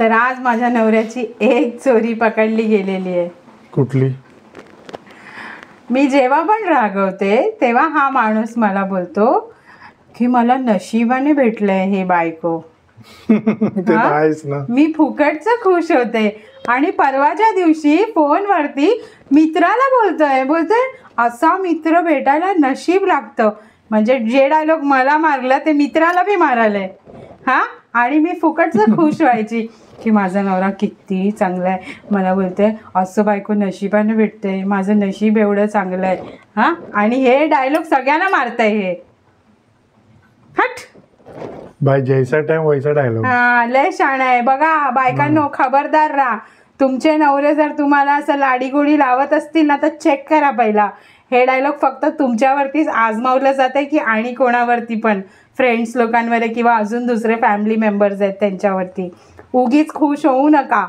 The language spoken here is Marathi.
तर आज माझ्या नवऱ्याची एक चोरी पकडली गेलेली आहे. कुठली? मी जेव्हा पण रागवते तेव्हा हा माणूस मला बोलतो की मला नशिबाने भेटलंय हे बायको. ते आहेच ना. मी फुकटचं खुश होते आणि परवाच्या दिवशी फोनवरती मित्राला बोलतोय असा मित्र भेटायला नशीब लागतं. म्हणजे जे डायलॉग मला मारला ते मित्राला बी मारायलंय. आणि मी फुकटचं खुश व्हायची की माझा नवरा किती चांगला आहे. मला बोलते असं बायको नशिबाने भेटते, माझं नशीब एवढं चांगलं आहे. आणि हे डायलॉग सगळ्यांना मारताय हे. हट बाय जैसा टाइम वैसा डायलॉग. लय शाणा आहे. बघा बायकांनो, खबरदार राहा. तुमचे नवरे जर तुम्हाला असं लाडीगोडी लावत असतील ना तर चेक करा पहिला. हे डायलॉग फक्त तुमच्यावरतीच आजमावलं जात आहे की आणि कोणावरती पण, फ्रेंड्स लोकांवर किंवा अजून दुसरे फॅमिली मेंबर्स आहेत त्यांच्यावरती. उगीच खुश होऊ नका.